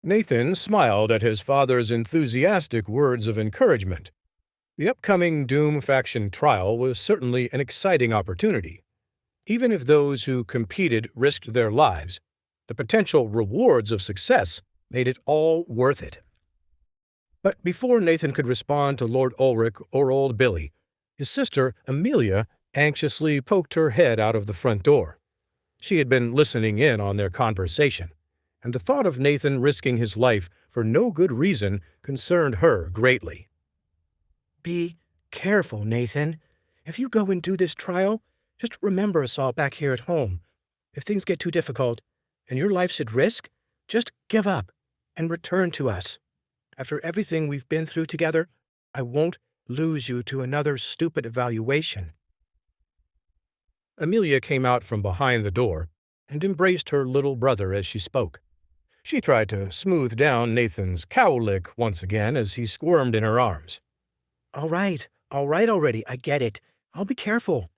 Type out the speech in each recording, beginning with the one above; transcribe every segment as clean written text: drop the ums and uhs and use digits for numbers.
Nathan smiled at his father's enthusiastic words of encouragement. The upcoming Doom faction trial was certainly an exciting opportunity. Even if those who competed risked their lives, the potential rewards of success made it all worth it. But before Nathan could respond to Lord Ulrich or old Billy, his sister, Amelia, anxiously poked her head out of the front door. She had been listening in on their conversation, and the thought of Nathan risking his life for no good reason concerned her greatly. Be careful, Nathan. If you go and do this trial, just remember us all back here at home. If things get too difficult, and your life's at risk, just give up and return to us. After everything we've been through together, I won't lose you to another stupid evaluation. Amelia came out from behind the door and embraced her little brother as she spoke. She tried to smooth down Nathan's cowlick once again as he squirmed in her arms. All right already, I get it. I'll be careful.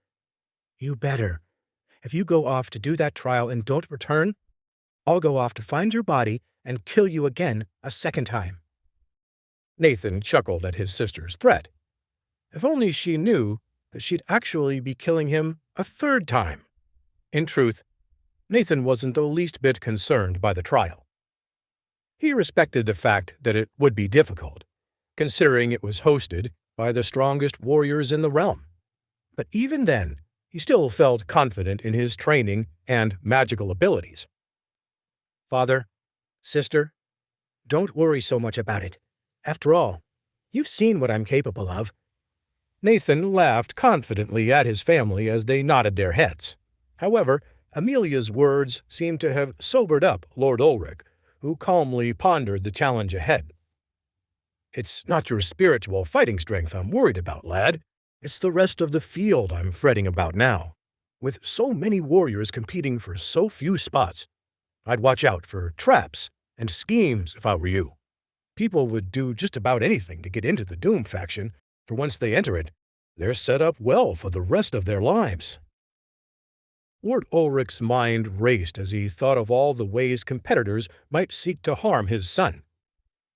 You better. If you go off to do that trial and don't return, I'll go off to find your body and kill you again a second time. Nathan chuckled at his sister's threat. If only she knew that she'd actually be killing him a third time. In truth, Nathan wasn't the least bit concerned by the trial. He respected the fact that it would be difficult, considering it was hosted by the strongest warriors in the realm. But even then, he still felt confident in his training and magical abilities. Father, sister, don't worry so much about it. After all, you've seen what I'm capable of. Nathan laughed confidently at his family as they nodded their heads. However, Amelia's words seemed to have sobered up Lord Ulrich, who calmly pondered the challenge ahead. It's not your spiritual fighting strength I'm worried about, lad. It's the rest of the field I'm fretting about now. With so many warriors competing for so few spots, I'd watch out for traps and schemes if I were you. People would do just about anything to get into the Doom faction, for once they enter it, they're set up well for the rest of their lives. Lord Ulrich's mind raced as he thought of all the ways competitors might seek to harm his son.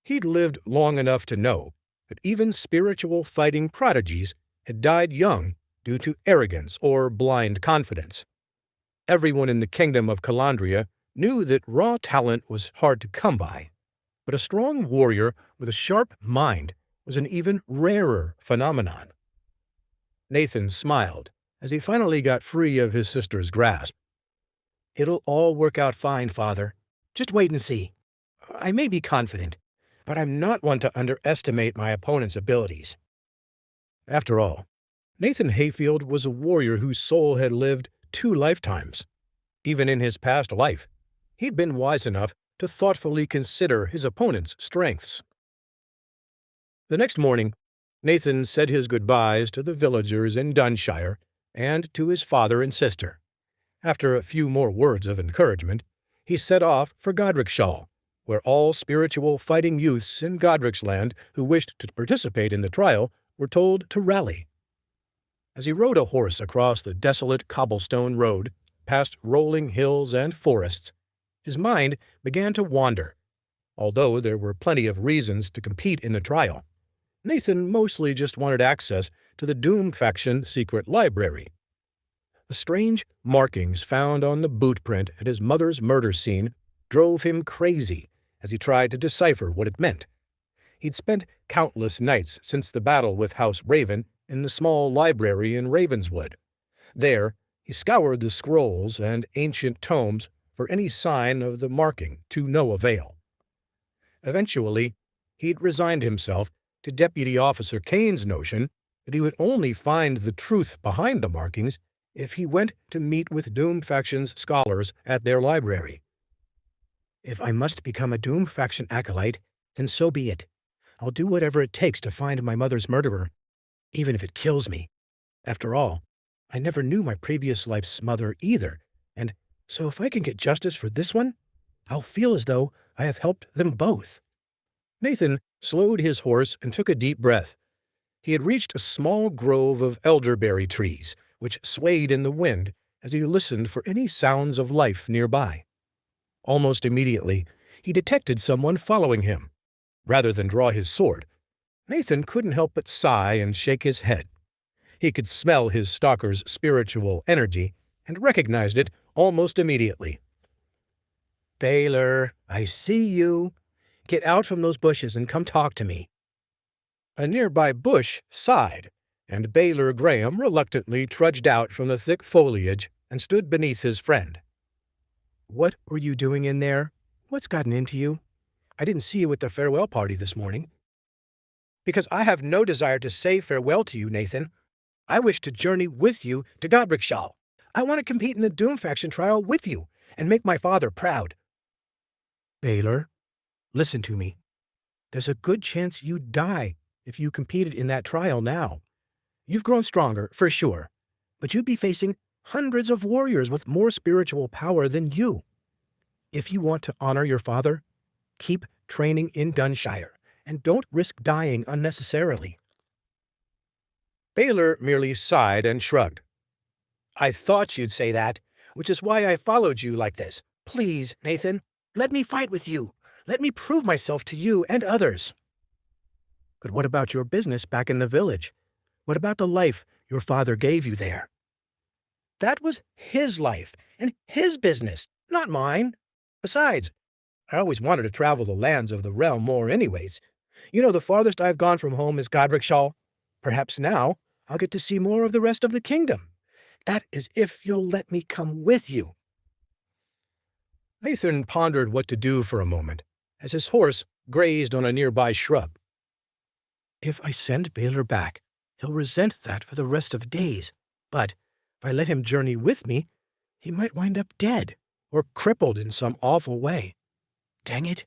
He'd lived long enough to know that even spiritual fighting prodigies had died young due to arrogance or blind confidence. Everyone in the kingdom of Calandria knew that raw talent was hard to come by, but a strong warrior with a sharp mind was an even rarer phenomenon. Nathan smiled as he finally got free of his sister's grasp. It'll all work out fine, Father. Just wait and see. I may be confident, but I'm not one to underestimate my opponent's abilities. After all, Nathan Hayfield was a warrior whose soul had lived 2 lifetimes. Even in his past life, he'd been wise enough to thoughtfully consider his opponent's strengths. The next morning, Nathan said his goodbyes to the villagers in Dunshire and to his father and sister. After a few more words of encouragement, he set off for Godricshall, where all spiritual fighting youths in Godricsland who wished to participate in the trial were told to rally. As he rode a horse across the desolate cobblestone road, past rolling hills and forests, his mind began to wander. Although there were plenty of reasons to compete in the trial, Nathan mostly just wanted access to the Doom faction secret library. The strange markings found on the boot print at his mother's murder scene drove him crazy as he tried to decipher what it meant. He'd spent countless nights since the battle with House Raven in the small library in Ravenswood. There, he scoured the scrolls and ancient tomes for any sign of the marking, to no avail. Eventually, he'd resigned himself to Deputy Officer Kane's notion that he would only find the truth behind the markings if he went to meet with Doom Faction's scholars at their library. If I must become a Doom Faction acolyte, then so be it. I'll do whatever it takes to find my mother's murderer, even if it kills me. After all, I never knew my previous life's mother either, and so if I can get justice for this one, I'll feel as though I have helped them both. Nathan slowed his horse and took a deep breath. He had reached a small grove of elderberry trees, which swayed in the wind as he listened for any sounds of life nearby. Almost immediately, he detected someone following him. Rather than draw his sword, Nathan couldn't help but sigh and shake his head. He could smell his stalker's spiritual energy and recognized it almost immediately. Baelor, I see you. Get out from those bushes and come talk to me. A nearby bush sighed, and Baelor Graham reluctantly trudged out from the thick foliage and stood beneath his friend. What were you doing in there? What's gotten into you? I didn't see you at the farewell party this morning. Because I have no desire to say farewell to you, Nathan. I wish to journey with you to Godricshall. I want to compete in the Doom faction trial with you and make my father proud. Baelor, listen to me. There's a good chance you'd die if you competed in that trial now. You've grown stronger, for sure, but you'd be facing hundreds of warriors with more spiritual power than you. If you want to honor your father, keep training in Dunshire, and don't risk dying unnecessarily. Baelor merely sighed and shrugged. I thought you'd say that, which is why I followed you like this. Please, Nathan, let me fight with you. Let me prove myself to you and others. But what about your business back in the village? What about the life your father gave you there? That was his life and his business, not mine. Besides, I always wanted to travel the lands of the realm more anyways. You know, the farthest I've gone from home is Godricshall. Perhaps now I'll get to see more of the rest of the kingdom. That is if you'll let me come with you. Nathan pondered what to do for a moment, as his horse grazed on a nearby shrub. If I send Baelor back, he'll resent that for the rest of days. But if I let him journey with me, he might wind up dead or crippled in some awful way. Dang it!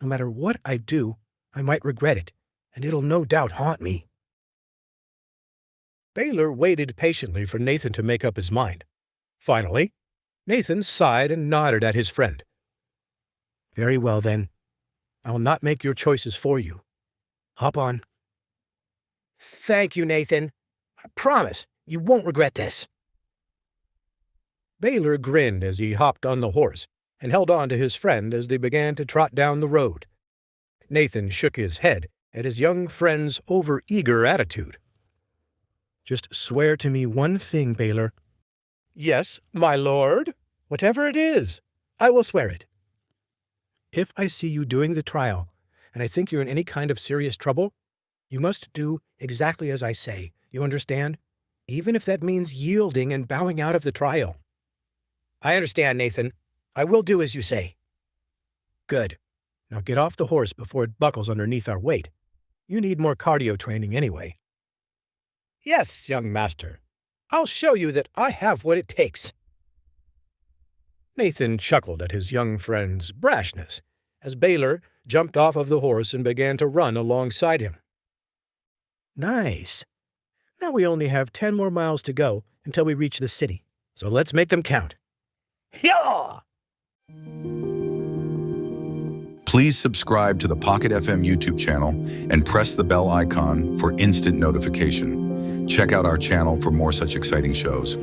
No matter what I do, I might regret it, and it'll no doubt haunt me. Baelor waited patiently for Nathan to make up his mind. Finally, Nathan sighed and nodded at his friend. Very well, then. I'll not make your choices for you. Hop on. Thank you, Nathan. I promise you won't regret this. Baelor grinned as he hopped on the horse and held on to his friend as they began to trot down the road. Nathan shook his head at his young friend's over-eager attitude. Just swear to me one thing, Baelor. Yes, my lord. Whatever it is, I will swear it. If I see you doing the trial, and I think you're in any kind of serious trouble, you must do exactly as I say. You understand? Even if that means yielding and bowing out of the trial. I understand, Nathan. I will do as you say. Good. Now get off the horse before it buckles underneath our weight. You need more cardio training anyway. Yes, young master. I'll show you that I have what it takes. Nathan chuckled at his young friend's brashness as Baelor jumped off of the horse and began to run alongside him. Nice. Now we only have 10 more miles to go until we reach the city, so let's make them count. Yaw! Please subscribe to the Pocket FM YouTube channel and press the bell icon for instant notification. Check out our channel for more such exciting shows.